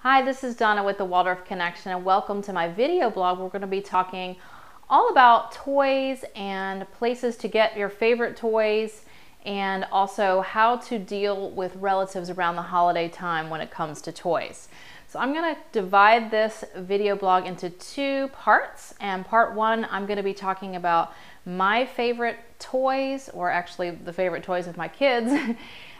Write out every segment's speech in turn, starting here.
Hi, this is Donna with the Waldorf Connection, and welcome to my video blog. We're going to be talking all about toys and places to get your favorite toys, and also how to deal with relatives around the holiday time when it comes to toys. So I'm going to divide this video blog into two parts, and part one I'm going to be talking about my favorite toys, or actually the favorite toys of my kids.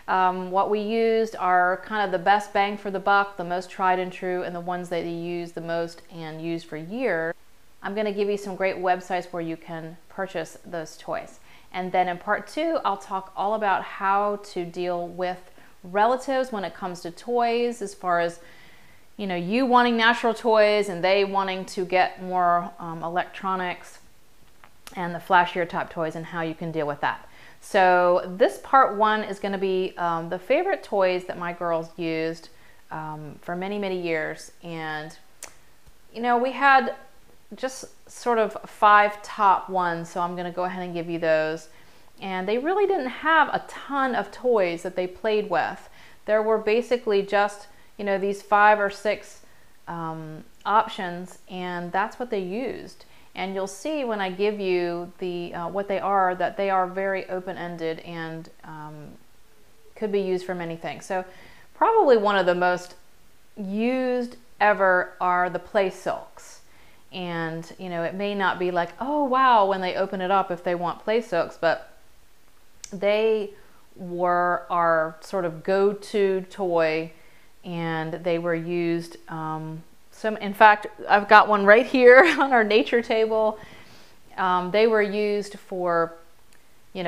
What we used are kind of the best bang for the buck, the most tried and true, and the ones that you use the most and used for years. I'm going to give you some great websites where you can purchase those toys. And then in part two, I'll talk all about how to deal with relatives when it comes to toys, as far as you wanting natural toys and they wanting to get more electronics and the flashier type toys, and how you can deal with that. So this part one is going to be the favorite toys that my girls used for many, many years. And we had just sort of 5 top ones, so I'm going to go ahead and give you those. And they really didn't have a ton of toys that they played with. There were basically just these 5 or 6 options, and that's what they used. And you'll see when I give you the what they are, that they are very open-ended and could be used for many things. So probably one of the most used ever are the play silks. And it may not be like, oh wow, when they open it up if they want play silks, but they were our sort of go-to toy, and they were used in fact, I've got one right here on our nature table. They were used for,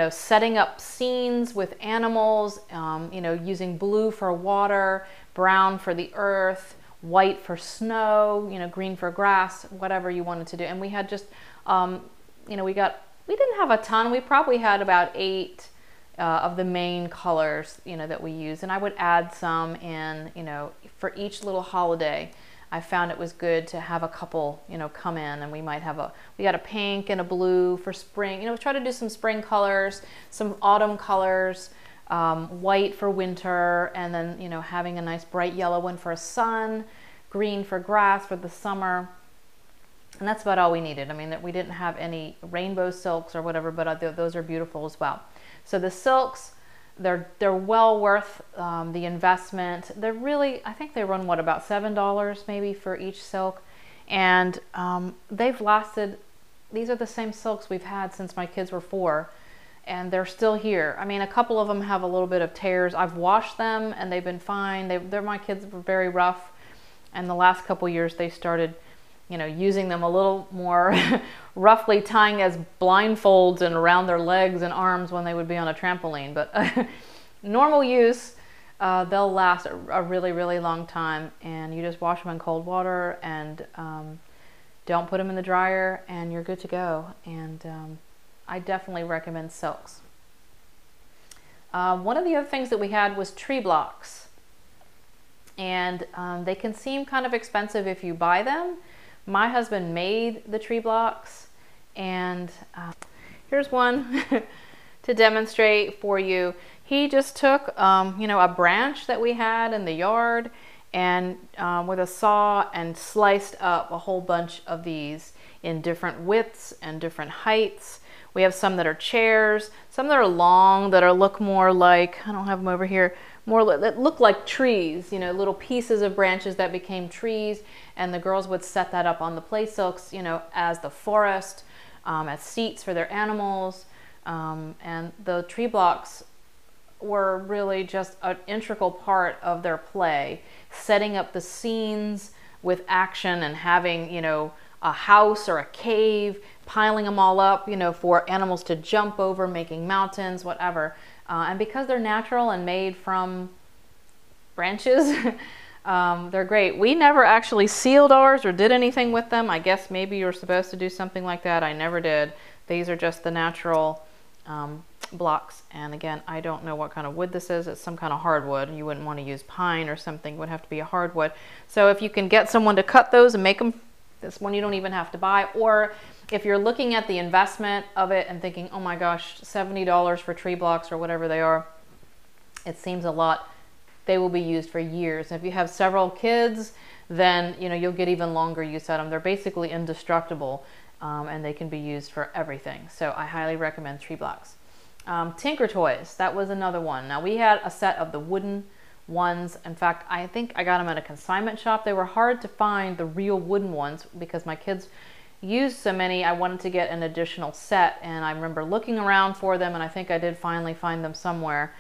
setting up scenes with animals, using blue for water, brown for the earth, white for snow, green for grass, whatever you wanted to do. And we had just, we didn't have a ton. We probably had about 8 of the main colors, that we use. And I would add some in, for each little holiday. I found it was good to have a couple, come in, and we got a pink and a blue for spring. Try to do some spring colors, some autumn colors, white for winter, and then, having a nice bright yellow one for a sun, green for grass for the summer. And that's about all we needed. I mean, we didn't have any rainbow silks or whatever, but those are beautiful as well. So the silks, they're well worth the investment. They're really, I think they run about $7 maybe for each silk, and they've lasted. These are the same silks we've had since my kids were 4, and they're still here. I mean, a couple of them have a little bit of tears. I've washed them and they've been fine. My kids were very rough, and the last couple years they started using them a little more roughly, tying as blindfolds and around their legs and arms when they would be on a trampoline. But normal use, they'll last a really, really long time. And you just wash them in cold water, and don't put them in the dryer, and you're good to go. And I definitely recommend silks. One of the other things that we had was tree blocks. And they can seem kind of expensive if you buy them. My husband made the tree blocks, and here's one to demonstrate for you. He just took, a branch that we had in the yard, and with a saw, and sliced up a whole bunch of these in different widths and different heights. We have some that are chairs, some that are long, that look more like, I don't have them over here, that look like trees, little pieces of branches that became trees, and the girls would set that up on the play silks, as the forest, as seats for their animals, and the tree blocks were really just an integral part of their play, setting up the scenes with action, and having, a house or a cave, piling them all up, for animals to jump over, making mountains, whatever. And because they're natural and made from branches, they're great. We never actually sealed ours or did anything with them. I guess maybe you're supposed to do something like that. I never did. These are just the natural blocks. And again, I don't know what kind of wood this is. It's some kind of hardwood. You wouldn't want to use pine or something. It would have to be a hardwood. So if you can get someone to cut those and make them, this one you don't even have to buy. Or if you're looking at the investment of it and thinking, oh my gosh, $70 for tree blocks or whatever they are, it seems a lot. they will be used for years. And if you have several kids, then you'll get even longer use out of them. They're basically indestructible, and they can be used for everything. So I highly recommend tree blocks. Tinker Toys, that was another one. Now we had a set of the wooden ones. In fact, I think I got them at a consignment shop. They were hard to find, the real wooden ones, because my kids used so many. I wanted to get an additional set, and I remember looking around for them, and I think I did finally find them somewhere.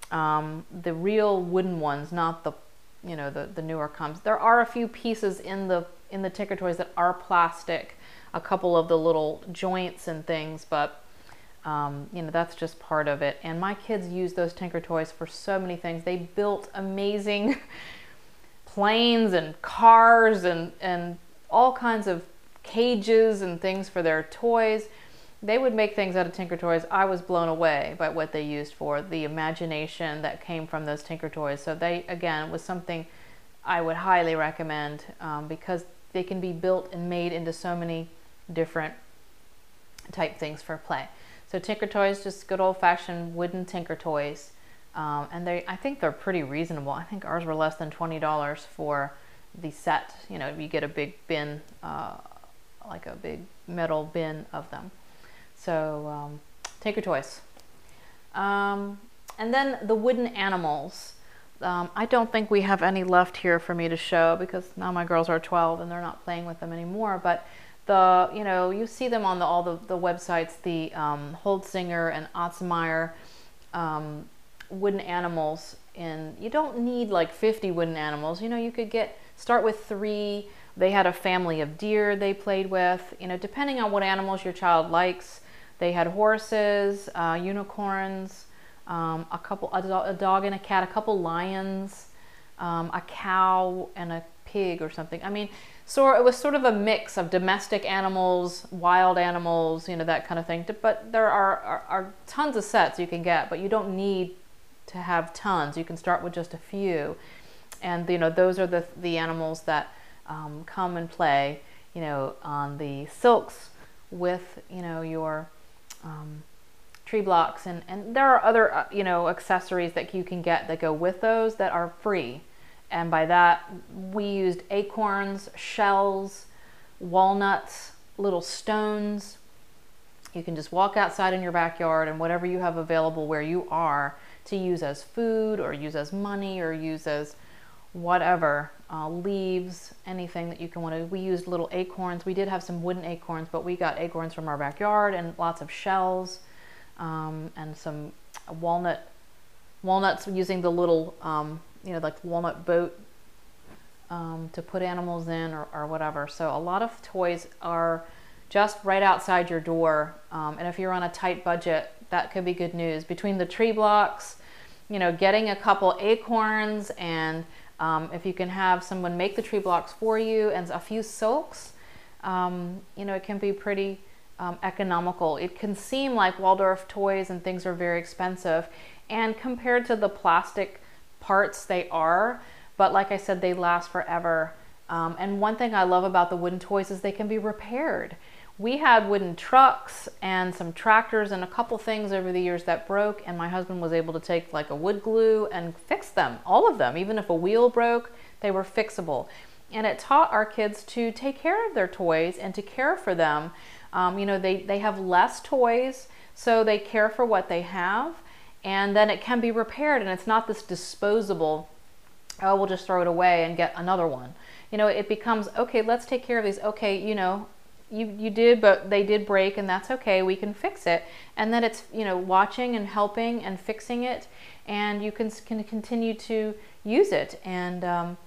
The real wooden ones, not the the newer comes. There are a few pieces in the Tinker Toys that are plastic, a couple of the little joints and things, but that's just part of it. And my kids use those Tinker Toys for so many things. They built amazing planes and cars and all kinds of cages and things for their toys. They would make things out of Tinker Toys. I was blown away by what they used for the imagination that came from those Tinker Toys. So they, again, was something I would highly recommend, because they can be built and made into so many different type things for play. So Tinker Toys, just good old-fashioned wooden Tinker Toys, and I think they're pretty reasonable. I think ours were less than $20 for the set. You get a big bin, like a big metal bin of them. So Tinker Toys. And then the wooden animals. I don't think we have any left here for me to show, because now my girls are 12 and they're not playing with them anymore. But you see them on all the websites, the Holtzinger and Otzemeyer wooden animals. And you don't need like 50 wooden animals. You could start with 3. They had a family of deer they played with. Depending on what animals your child likes. They had horses, unicorns, a dog and a cat, a couple lions, a cow and a pig or something. I mean, so it was sort of a mix of domestic animals, wild animals, that kind of thing. But there are tons of sets you can get, but you don't need to have tons. You can start with just a few. And, those are the animals that come and play, on the silks with, your tree blocks, and there are other accessories that you can get that go with those that are free. And by that we used acorns, shells, walnuts, little stones. You can just walk outside in your backyard and whatever you have available where you are to use as food or use as money or use as whatever, leaves, anything that you can want to. We used little acorns. We did have some wooden acorns, but we got acorns from our backyard, and lots of shells, and some walnuts using the little, like walnut boat to put animals in or whatever. So a lot of toys are just right outside your door, and if you're on a tight budget, that could be good news. Between the tree blocks, getting a couple acorns, and if you can have someone make the tree blocks for you, and a few silks, it can be pretty economical. It can seem like Waldorf toys and things are very expensive, and compared to the plastic parts, they are, but like I said, they last forever. And one thing I love about the wooden toys is they can be repaired. We had wooden trucks and some tractors and a couple things over the years that broke, and my husband was able to take like a wood glue and fix them, all of them. Even if a wheel broke, they were fixable. And it taught our kids to take care of their toys and to care for them. They have less toys, so they care for what they have, and then it can be repaired, and it's not this disposable, oh, we'll just throw it away and get another one. It becomes, okay, let's take care of these. Okay, you did, but they did break, and that's okay, we can fix it. And then it's, watching and helping and fixing it, and you can continue to use it. And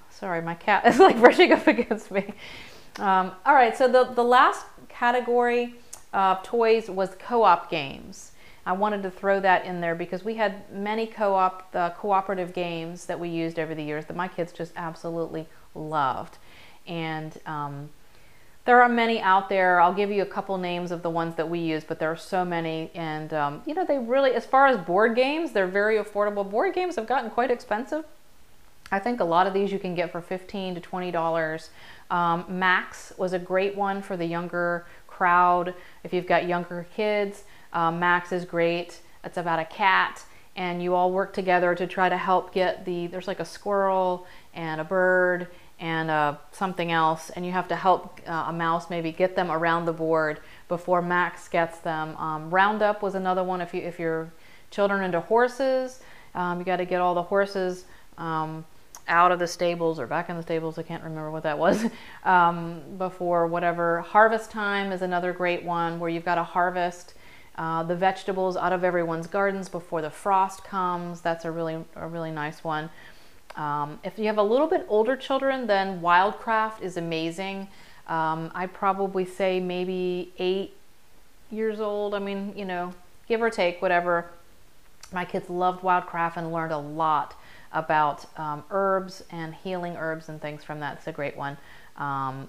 sorry, my cat is like brushing up against me. All right, so the last category of toys was co-op games. I wanted to throw that in there because we had many cooperative games that we used over the years that my kids just absolutely loved. And there are many out there. I'll give you a couple names of the ones that we use, but there are so many. And they really, as far as board games, they're very affordable. Board games have gotten quite expensive. I think a lot of these you can get for $15 to $20. Max was a great one for the younger crowd. If you've got younger kids, Max is great. It's about a cat, and you all work together to try to help get there's like a squirrel and a bird and something else, and you have to help a mouse maybe get them around the board before Max gets them. Roundup was another one. If your children are into horses, you got to get all the horses out of the stables or back in the stables. I can't remember what that was. Before whatever. Harvest time is another great one, where you've got to harvest the vegetables out of everyone's gardens before the frost comes. That's a really nice one. If you have a little bit older children, then Wildcraft is amazing. I'd probably say maybe 8 years old. I mean, you know, give or take, whatever. My kids loved Wildcraft and learned a lot about herbs and healing herbs and things from that. It's a great one.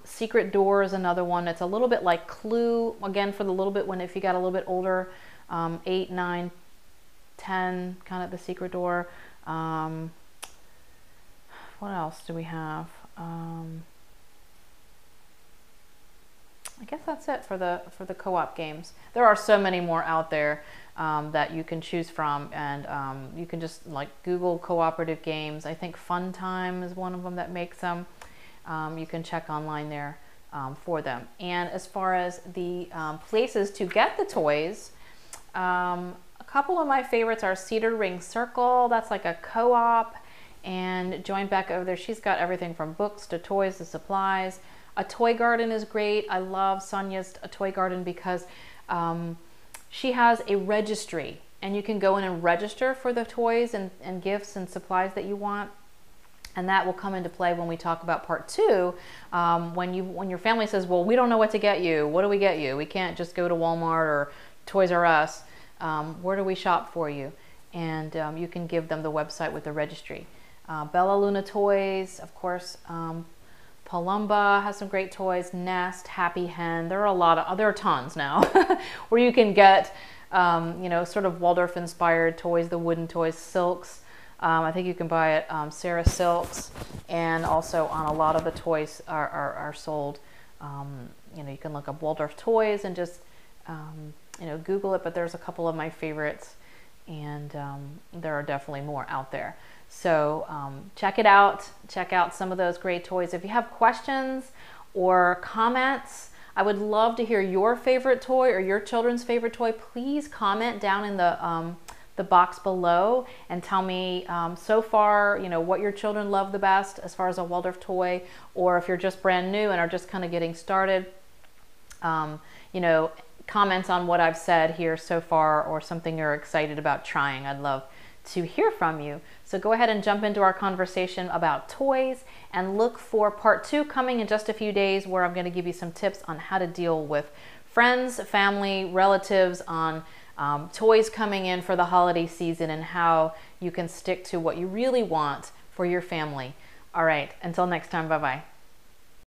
Secret Door is another one. It's a little bit like Clue, again, for the little bit if you got a little bit older, 8, 9, 10, kind of the Secret Door. What else do we have? I guess that's it for the co-op games. There are so many more out there that you can choose from, and you can just like Google cooperative games. I think Fun Time is one of them that makes them. You can check online there for them. And as far as the places to get the toys, a couple of my favorites are Cedar Ring Circle. That's like a co-op. And Join back over there. She's got everything from books to toys to supplies. A Toy Garden is great. I love Sonia's A Toy Garden because she has a registry, and you can go in and register for the toys and gifts and supplies that you want. And that will come into play when we talk about part 2. When your family says, well, we don't know what to get you. What do we get you? We can't just go to Walmart or Toys R Us. Where do we shop for you? And you can give them the website with the registry. Bella Luna Toys, of course. Palumba has some great toys. Nest, Happy Hen. There are tons now where you can get, you know, sort of Waldorf inspired toys, the wooden toys, Silks. I think you can buy at Sarah Silks, and also on a lot of the toys are sold. You know, you can look up Waldorf toys and just, you know, Google it, but there's a couple of my favorites, and there are definitely more out there. So check it out. Check out some of those great toys. If you have questions or comments, I would love to hear your favorite toy or your children's favorite toy. Please comment down in the box below and tell me so far, you know, what your children love the best as far as a Waldorf toy, or if you're just brand new and are just kind of getting started, you know, comments on what I've said here so far or something you're excited about trying. I'd love to hear from you. So go ahead and jump into our conversation about toys, and look for part 2 coming in just a few days, where I'm going to give you some tips on how to deal with friends, family, relatives on toys coming in for the holiday season, and how you can stick to what you really want for your family. All right, until next time, bye-bye.